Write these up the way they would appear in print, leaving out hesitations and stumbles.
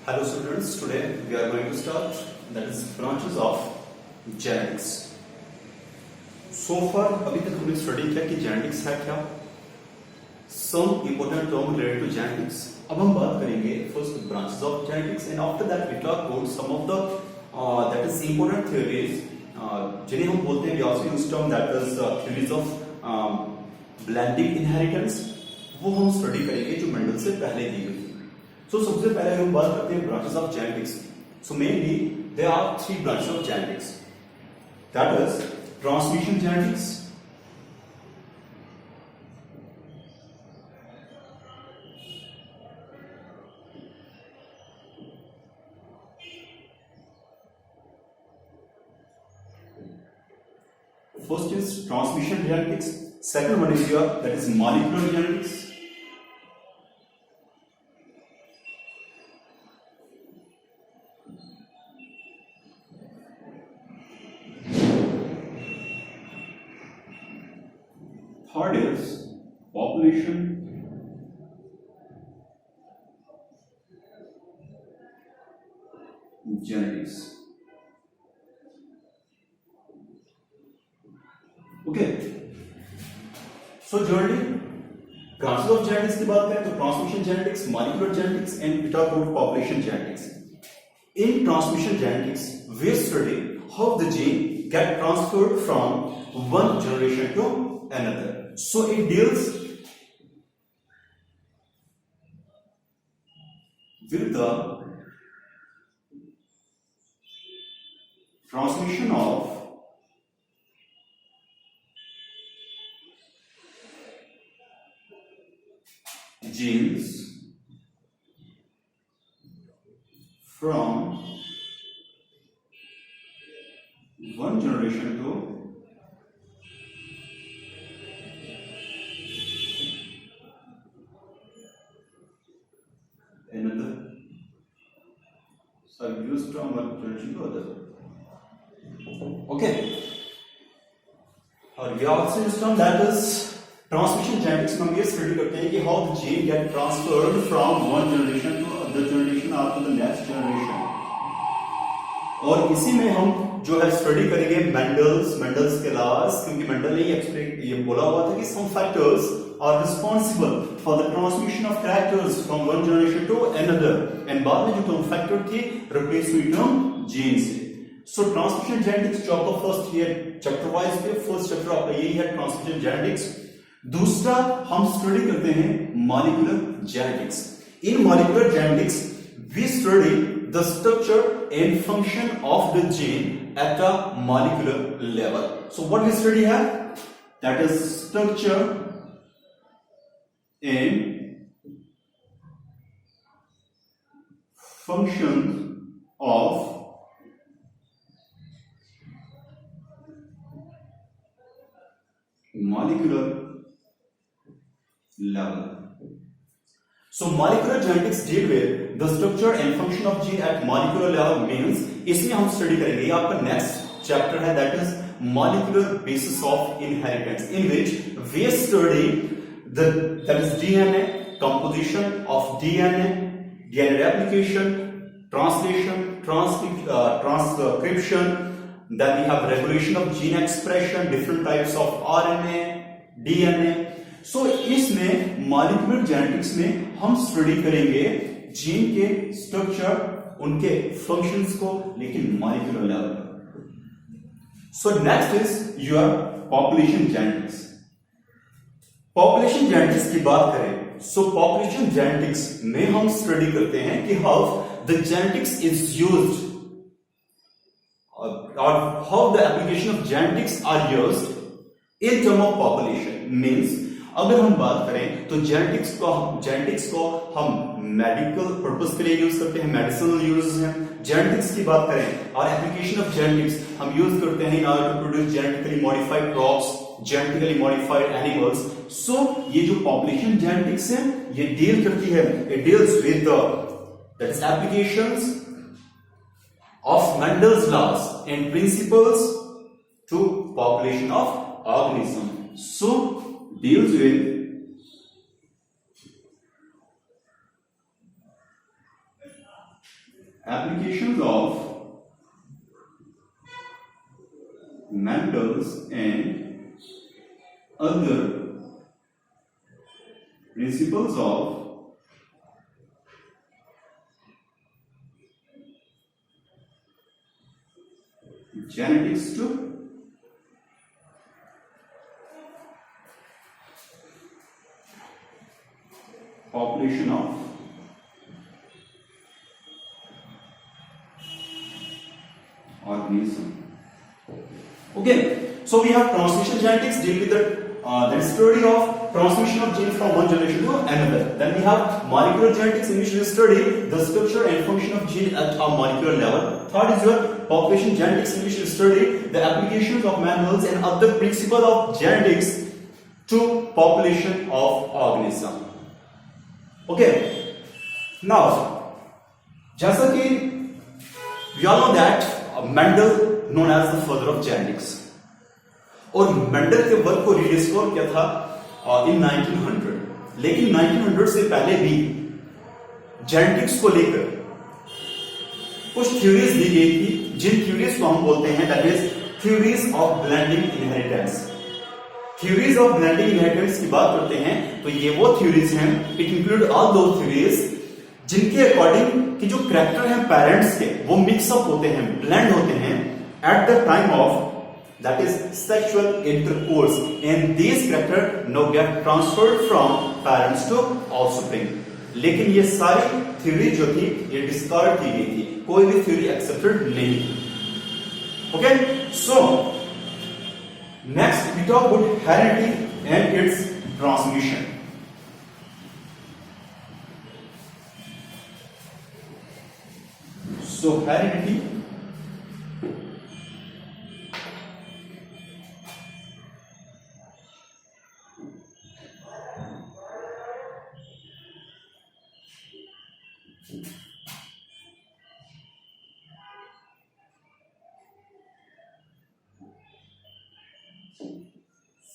Hello students, today we are going to start that is branches of genetics. So far अभी तक हमने study किया कि genetics है क्या, some important term related to genetics. अब हम बात करेंगे first branches of genetics and after that we talk about some of the that is important theories जिन्हें हम बोलते हैं, we also use term that is theories of blended inheritance. वो हम स्टडी करेंगे जो मेंडल से पहले दी गई थी. So सबसे पहले हम बात करते हैं branches of genetics. So mainly there are three branches of genetics. That is transmission genetics, first is transmission genetics, second one is your that is molecular genetics, third is population genetics. Okay, so generally branches of genetics की बात करें तो transmission genetics, molecular genetics and we talk about population genetics. In transmission genetics we study how the gene get transferred from one generation to another. So it deals with the transmission of genes from one generation to another. So I've used from one generation to other. Okay. और we also use term that is transmission genetics. में हम ये study करते हैं कि how the gene get transferred from one generation to other generation or to the next generation. और इसी में हम जो है स्टडी करेंगे मेंडल्स के लॉज, क्योंकि मेंडल ने ये बोला हुआ था कि some factors are responsible for the transmission of characters from one generation to another. and बाद में जो term factor थी replace हुई term gene से. So transmission genetics जो आपका फर्स्ट ईयर चैप्टर वाइज पे फर्स्ट चैप्टर आपका यही है transmission genetics. दूसरा हम स्टडी करते हैं molecular genetics. In molecular genetics we study the structure and function of the gene at a molecular level. So what we study here, that is structure and functions of molecular level. So molecular genetics deal with the structure and function of gene at molecular level. means इसमें हम study करेंगे, ये आपका next chapter है, that is molecular basis of inheritance, in which we study that is DNA, composition of DNA replication, translation, transcription, then we have regulation of gene expression, different types of RNA, DNA. So इसमें molecular genetics में हम study करेंगे gene के structure, उनके functions को, लेकिन molecular level पर. So next is your population genetics. Population genetics की बात करें, so population genetics में हम स्टडी करते हैं कि how the genetics is used or how the application of genetics are used in term of population. means अगर हम बात करें तो जेनेटिक्स को हम मेडिकल पर्पस के लिए यूज करते हैं, मेडिसिनल यूजेस हैं. जेनेटिक्स की बात करें और एप्लीकेशन ऑफ जेनेटिक्स हम यूज करते हैं in order to produce genetically modified crops, genetically modified animals. So ये जो पॉपुलेशन जेनेटिक्स है ये डील करती है, it deals with that is applications of Mendel's laws and principles to population of organism. So deals with applications of Mendel's and other principles of genetics to population of organism. Okay, so we have transmission genetics deal with the study of transmission of gene from one generation to another. Then we have molecular genetics, in which we study the structure and function of gene at a molecular level. Third is your population genetics, in which we study the applications of Mendel's and other principles of genetics to population of organism. Okay, now जैसा कि we all know that Mendel known as the father of genetics, और Mendel के work को rediscover किया था इन 1900, लेकिन 1900 से पहले भी जेनेटिक्स को लेकर कुछ थ्योरीज दी गई थी, जिन थ्योरीज को हम बोलते हैं that is theories of blending inheritance. Theories of blending inheritance की बात करते हैं तो ये वो थ्योरीज हैं, इट इंक्लूड ऑल दो थ्योरीज जिनके अकॉर्डिंग कि जो कैरेक्टर हैं पेरेंट्स के वो मिक्सअप होते हैं, ब्लेंड होते हैं eight the time of that is sexual intercourse, and these character now get transferred from parents to offspring. लेकिन ये सारी थ्योरी जो थी ये डिस्कार्ड की गई थी, कोई भी थ्योरी एक्सेप्टेड नहीं. Okay, so next we talk about heredity and its transmission. So heredity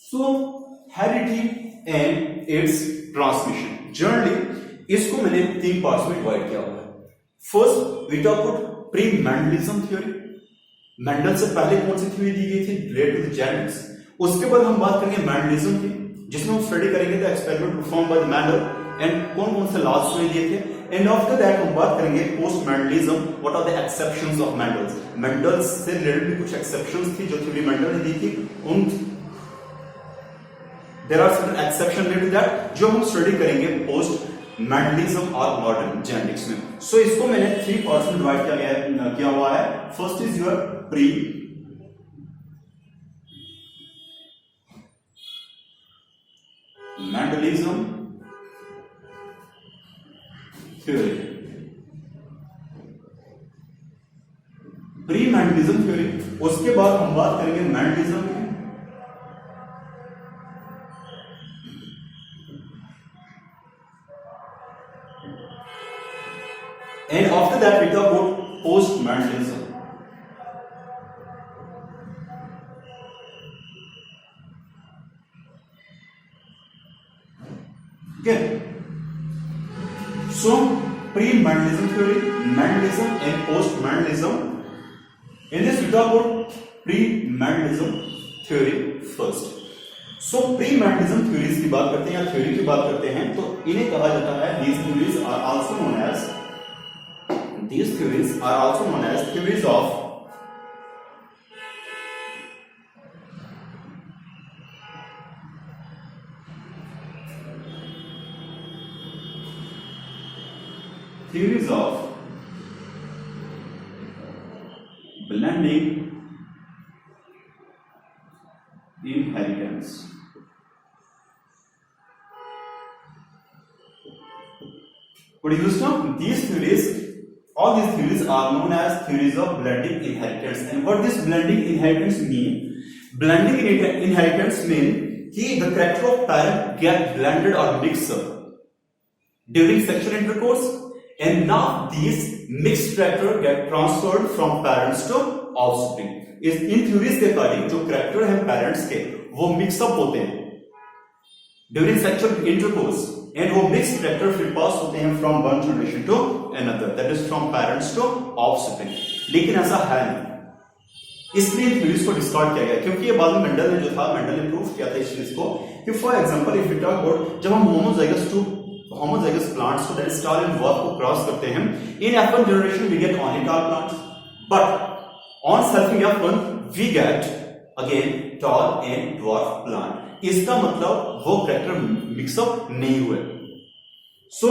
So heredity and its transmission. Generally इसको मैंने तीन पार्ट्स में डिवाइड किया हुआ है. First we talk about pre Mendelism theory. Mendel से पहले कौन सी थ्योरी दी गई थी रिलेटेड टू द जेनेटिक्स. उसके बाद हम बात करेंगे मेंडलिज्म की, जिसमें हम स्टडी करेंगे the experiment perform by the Mendel and कौन कौन से लॉज उसने दिए थे. एंड आफ्टर दैट हम बात करेंगे post Mendelism, what are the exceptions of Mendel's. Mendel's से रिलेटेड भी कुछ एक्सेप्शंस थी जो थ्योरी मेंडल ने दी थी, उन there are certain exception related to that जो हम स्टडी करेंगे पोस्ट मेंडलिज्म और मॉडर्न जेनेटिक्स में. सो इसको मैंने थ्री पार्ट्स में डिवाइड किया हुआ है. First is your pre Mendelism theory. Pre Mendelism theory, उसके बाद हम बात करेंगे मेंडलिज्म की. And after that we talk about post-Mendelism. Okay. So pre-Mendelism theory, Mendelism and post-Mendelism. In this we talk about pre-Mendelism theory first. So pre-Mendelism theories की बात करते हैं या थ्योरी की बात करते हैं तो इन्हें कहा जाता है these theories are also known as theories of blending inheritance. What is this term? All these theories are known as theories of blending inheritance. And what this blending inheritance mean? Blending inheritance mean कि the character of parent get blended or mixed up during sexual intercourse, and now these mixed character get transferred from parents to offspring. In theories के according जो character है parents के वो mix up होते हैं during sexual intercourse, and वो mix character फिर pass होते हैं from one generation to another, that is from parents to offspring. लेकिन ऐसा है नहीं, इसलिए थ्योरीज को डिस्कार्ड किया गया, क्योंकि ये बाद में मेंडल ने जो था, मेंडल ने प्रूव किया था इस चीज को कि for example if we talk about, जब हम होमोजाइगस प्लांट्स को that is tall and dwarf को क्रॉस करते हैं, in F1 generation we get only tall plants, but on selfing F1 we get again tall and dwarf plant. इसका मतलब वो character mix up नहीं हुए। सो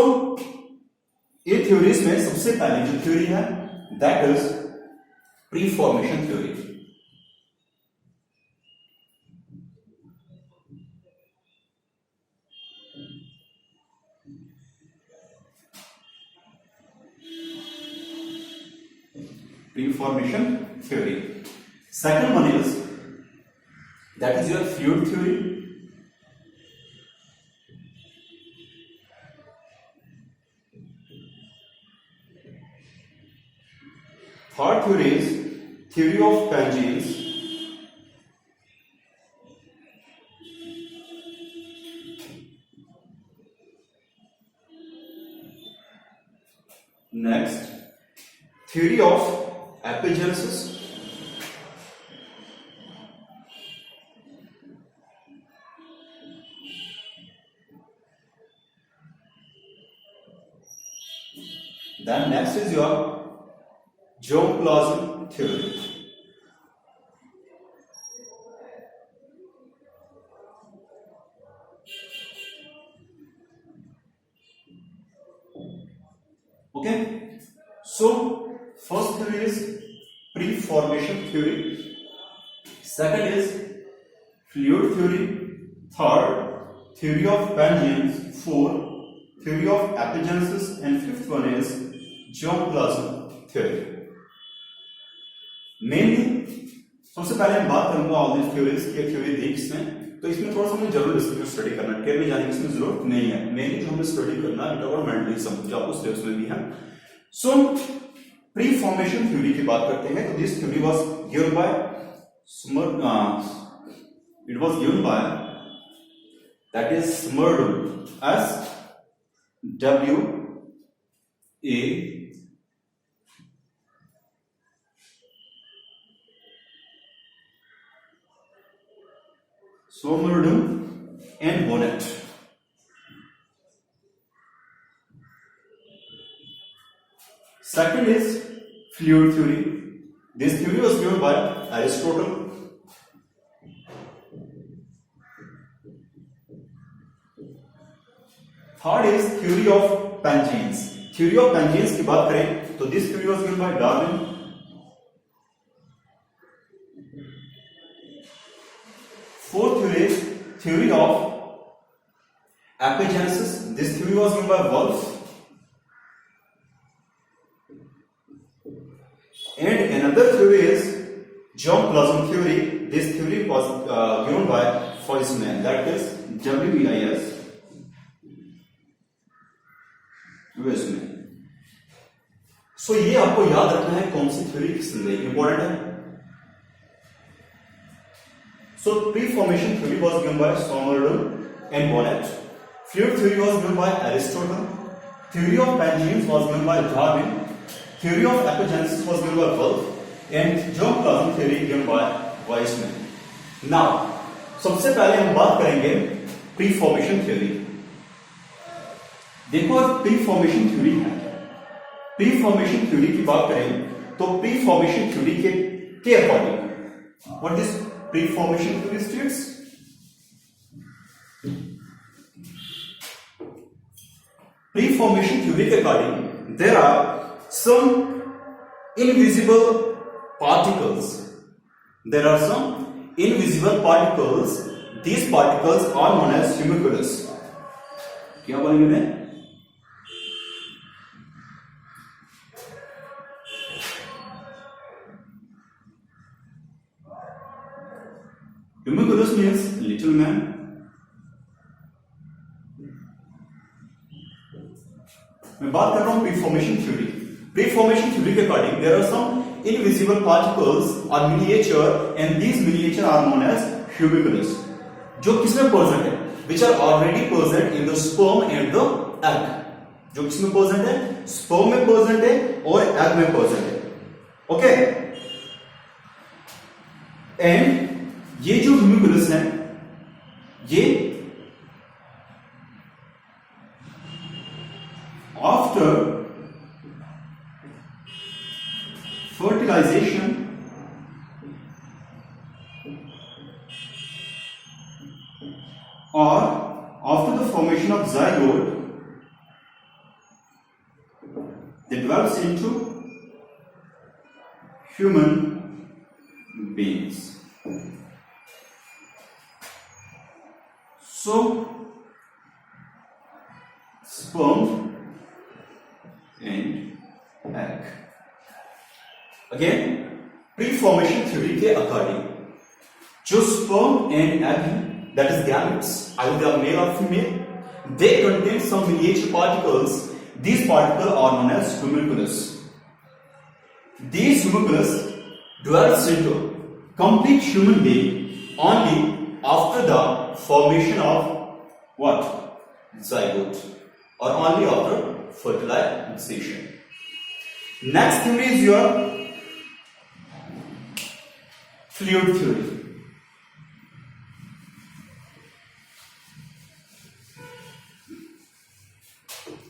ये थ्योरीज में सबसे पहले जो थ्योरी है that is pre formation theory. Pre-formation theory. Second one is that is your fluid theory. Third theory is theory of Pangeans. Next, theory of epigenesis. Then next is your germplasm theory. Okay, so first theory is pre-formation theory, second is fluid theory, third theory of Pangeans, fourth theory of epigenesis, and fifth one is germplasm theory. Mainly सबसे पहले मैं बात करूंगा all this theories की theory थी इसमें, तो इसमें थोड़ा सा मुझे जरूर इसको स्टडी करना, टेल में जाने की इसमें जरूरत नहीं है। मेनली जो हमें स्टडी करना है मेंडलिज्म, जो आपको सिलेबस में भी है। सो प्री फॉर्मेशन थ्योरी की बात करते हैं, तो this theory was given by it was given by that is स्मर्डल एस W A Somerdum and Bonnet. Second is fluid theory. This theory was given by Aristotle. Third is theory of Pangeans. Theory of Pangeans की बात करें तो this theory was given by Darwin. Fourth theory is theory of epigenesis. This theory was given by Wolff. And another theory is germplasm theory. This theory was given by Weismann. That is W-E-I-S. Weismann. So ये आपको याद रखना है कौन सी theory किस लिए important है। So pre-formation theory was given by Somerdum and Bonnet. Fluid theory was given by Aristotle. Theory of Pangeans was given by Darwin. Theory of epigenesis was given by Wolff. And germplasm theory given by Weismann. Now, सबसे पहले हम बात करेंगे pre-formation theory. देखो pre-formation theory है। Pre-formation theory की बात करें तो pre-formation theory के according what is pre-formation theory states? Pre-formation theory के according there are some invisible particles. There are some invisible particles. These particles are known as homunculus. क्या बोलेंगे मैं? Homunculus means little man. मैं बात कर रहा हूं प्रीफॉर्मेशन थ्योरी। प्रीफॉर्मेशन थ्योरी के according there are some invisible particles और miniature and these miniature are known as homunculus। जो किसमें प्रेजेंट है? which are already present in the sperm and the egg. जो किसमें present है? sperm में present है और egg में present है. Okay? And ये जो nucleus है, ये after fertilization or after the formation of zygote, it develops into human beings. So, sperm and egg. Again, pre-formation theory के according, जो sperm and egg, that is gametes, either male or female, they contain some miniature particles. These particles are known as homunculus. These homunculus develops into complete human being only after the formation of what? Zygote, or only after fertilization. Next theory is your fluid theory.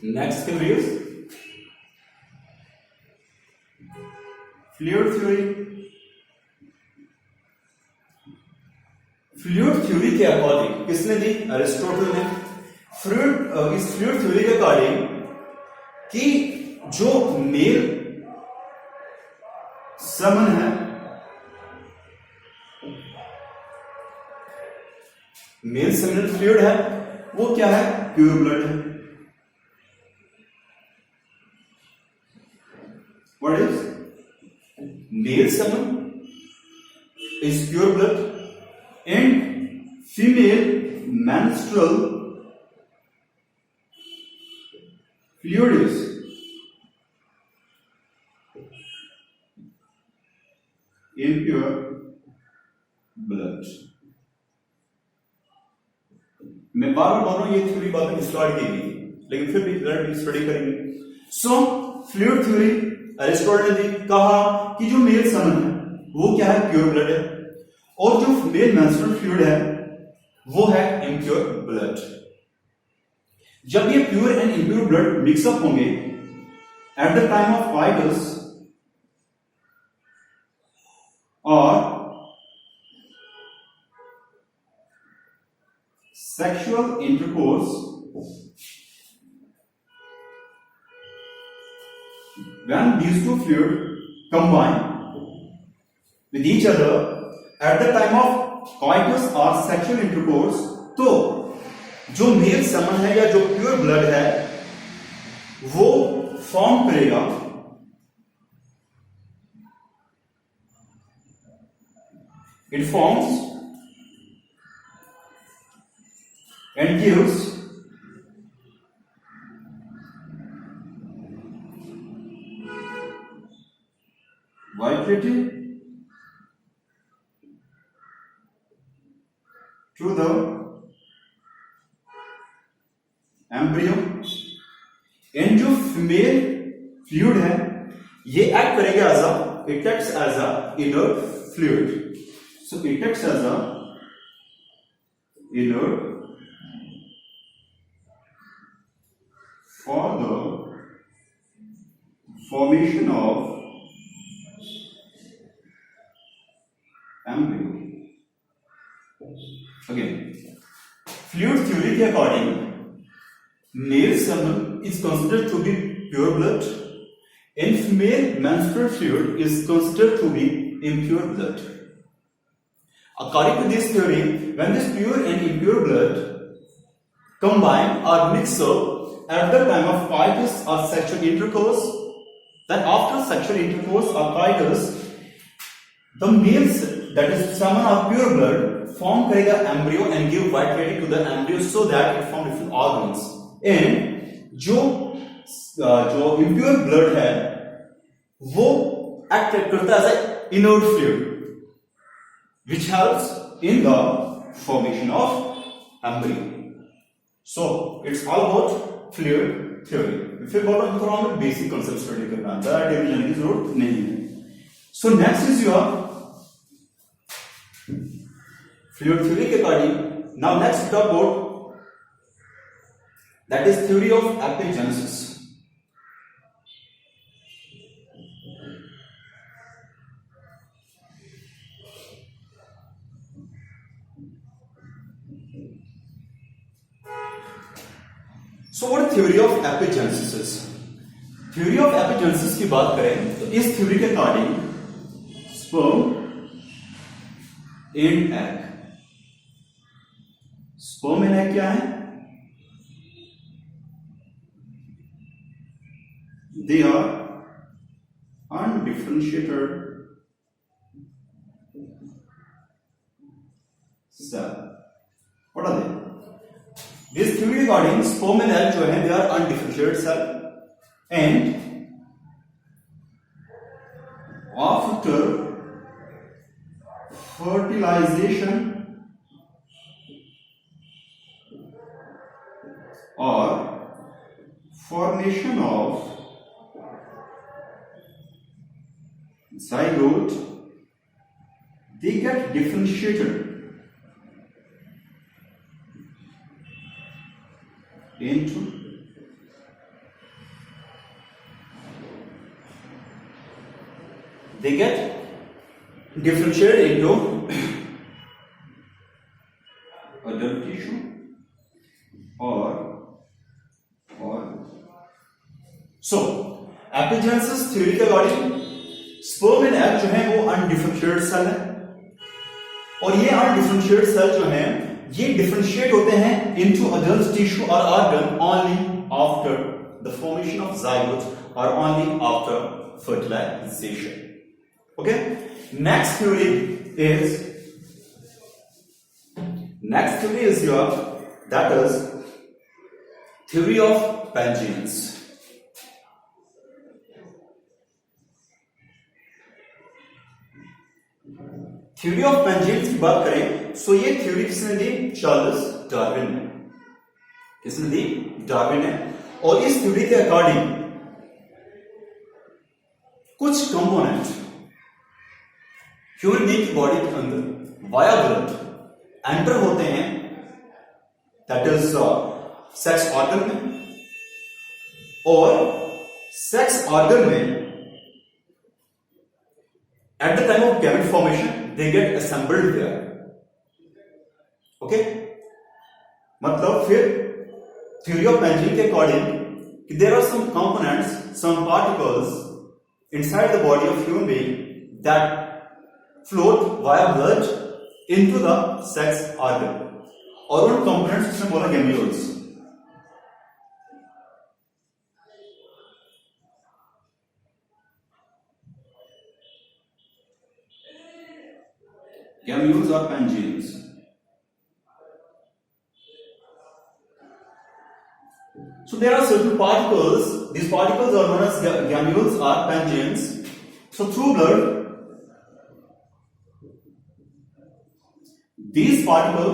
Next theory is fluid theory. Fluid theory के according किसने दी? Aristotle ने. इस fluid theory के according कि जो mail समन है, mail seminal fluid है, वो क्या है? प्योर ब्लड है. What is male semen is pure blood and female menstrual fluid is impure blood. मैं बार बार बोल रहा हूं, ये थ्योरी बाद में स्टार्ट की गई, लेकिन फिर भी ब्लड स्टडी करेंगे. सो फ्लूइड थ्योरी अरिस्टोटल ने कहा कि जो मेल सेमन है वो क्या है? प्योर ब्लड है, और जो मेल मेंस्ट्रुअल फ्लूइड है वो है इम्प्योर ब्लड. जब ये pure and impure blood mix up होंगे at the time of coitus और sexual intercourse, when these two fluids combine with each other at the time of coitus or sexual intercourse, तो जो mail semen है या जो pure blood है वो form करेगा it forms and gives vitality to the embryo. And जो female fluid है ये एक्ट करेगा as a, it acts as a inert fluid. So it acts as a inert for the formation of embryo. Again, fluid theory के according, male semen is considered to be pure blood and female menstrual fluid is considered to be impure blood. According to this theory, when this pure and impure blood combine or mix up at the time of coitus or sexual intercourse, then after sexual intercourse or coitus, the male, that is semen or pure blood, form करेगा embryo and give vitality to the embryo so that it form different organs. And जो impure blood है वो act करता है as a inert fluid, which helps in the formation of embryo. So it's all about fluid theory. फिर बोलो थोड़ा हमें basic concept study करना है, ज़्यादा डिटेल जाने की जरूरत नहीं है. So next is your fluid theory के according. Now next talk about that is theory of epigenesis. So what theory of epigenesis is? Theory of epigenesis की बात करें तो इस theory के according sperm and egg. Sperm and egg क्या है? They are undifferentiated cell. What are they? This theory regarding sperm and egg जो है they are undifferentiated cell and after fertilization or formation of zygote they get differentiated into adult tissue or so epigenesis theory के according sperm and egg जो है वो undifferentiated cell है और ये undifferentiated cell जो है ये डिफरेंशिएट होते हैं into adult tissue or organ only after the formation of zygote or only after fertilization. Okay, next theory is your that is theory of pangenes. Theory of pangenes की बात करें सो ये theory किसने दी? चार्ल्स डार्विन ने. किसने दी? Darwin ने. और इस थ्योरी के अकॉर्डिंग कुछ कंपोनेंट ह्यूमन बीइंग की बॉडी के अंदर वाया ब्लड एंटर होते हैं दैट इज सेक्स ऑर्गन में और सेक्स ऑर्गन में at the time of gamete formation they get assembled there. Okay, मतलब फिर theory of Mendel के according there are some components, some particles inside the body of human being that float via blood into the sex organ और उन components जिसमें बोला gemmules. Gemmules or pangenes. So there are certain particles. These particles are known as gemmules or pangenes. So through blood, these particle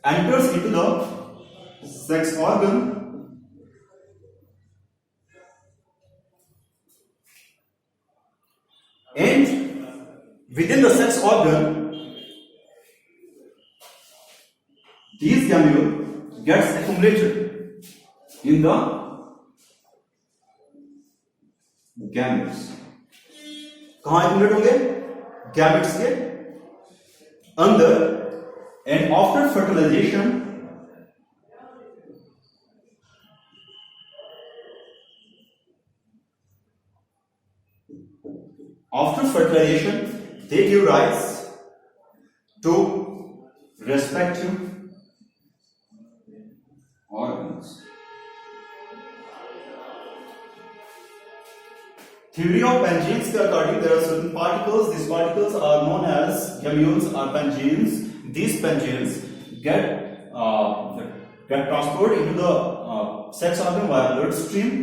enters into the sex organ and within the sex organ these gamete gets accumulated in the gametes. कहां accumulate होंगे? Gametes के अंदर and after fertilization they give rise to respective organs. Theory of pangenes के according there are certain particles. These particles are known as gemmules or pangenes. These pangenes get transferred into the sex organ via blood stream.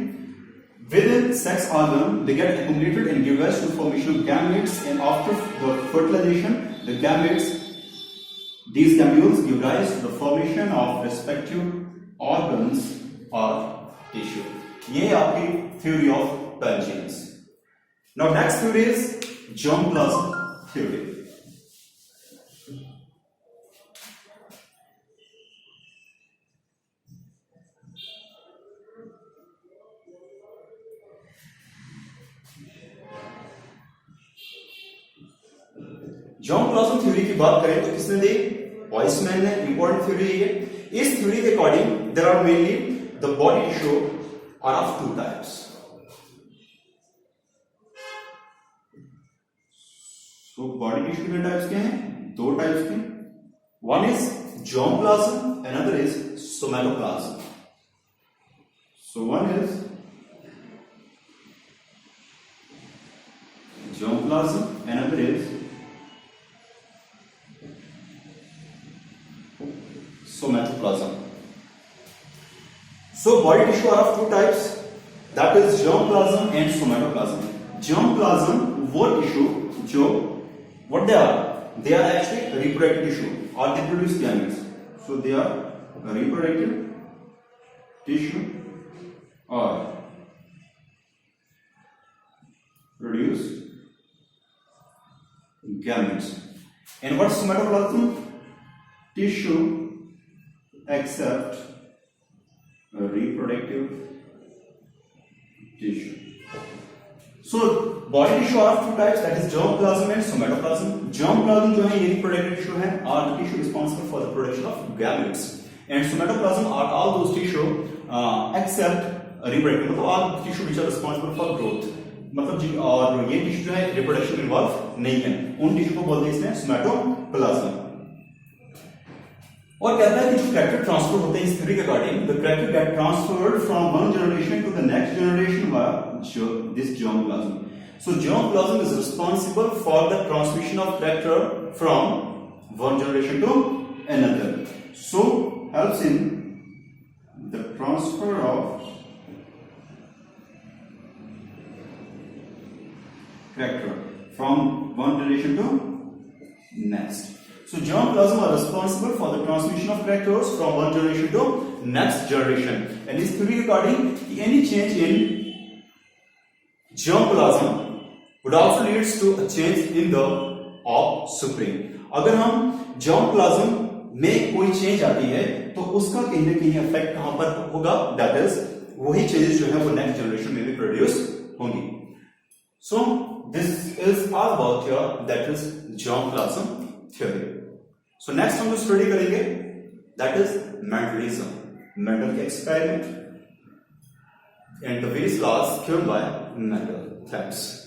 Within sex organ, they get accumulated and give rise to formation of gametes. And after the fertilization, the gametes, these gemmules give rise to the formation of respective organs or tissue. ये है आपकी theory of Pangenius. Now next theory is germplasm theory. Germplasm theory की बात करें तो किसने दी? Weismann ने. इंपॉर्टेंट थ्योरी है. इस थ्योरी के according there are mainly the body tissue are of two types. So body tissue के टाइप्स क्या हैं? दो टाइप्स के. One is germplasm, another is somatoplasm. So one is germplasm, another is somatoplasm. So body tissue are of two types, that is germplasm and somatoplasm. Germplasm वो tissue जो what they are actually reproductive tissue or they produce gametes. So they are reproductive tissue or produce gametes. And what's somatoplasm? Tissue except reproductive tissue. So body tissue are of two types, that is germplasm and somatoplasm. Germplasm जो है ये reproductive tissue है, are the tissue responsible for the production of gametes. And somatoplasm are all those tissue except reproductive, मतलब all tissue which are responsible for growth. मतलब और ये tissue जो है रिप्रोडक्शन में इन्वॉल्व नहीं है, उन टिश्यू को बोलते हैं इसमें सोमैटोप्लाज्म. और कहता है कि जो कैरेक्टर ट्रांसफर होते हैं इस थ्योरी के according, the character get transferred from one generation to the next generation by this germplasm. So germplasm is responsible for the transmission of character from one generation to another. So helps in the transfer of character from one generation to next. So germplasm are responsible for the transmission of characters from one generation to next generation. And this theory according, any change in germplasm would also leads to a change in the offspring. अगर हम germplasm में कोई change आती है तो उसका कहीं ना कहीं इफेक्ट कहां पर होगा? दैट इज वही चेंजेस जो है वो नेक्स्ट जनरेशन में भी प्रोड्यूस होंगी. So this is all about your that is germplasm theory. So next हम जो स्टडी करेंगे that is Mendelism, Mendel के experiment and the various laws given by Mendel. Thanks.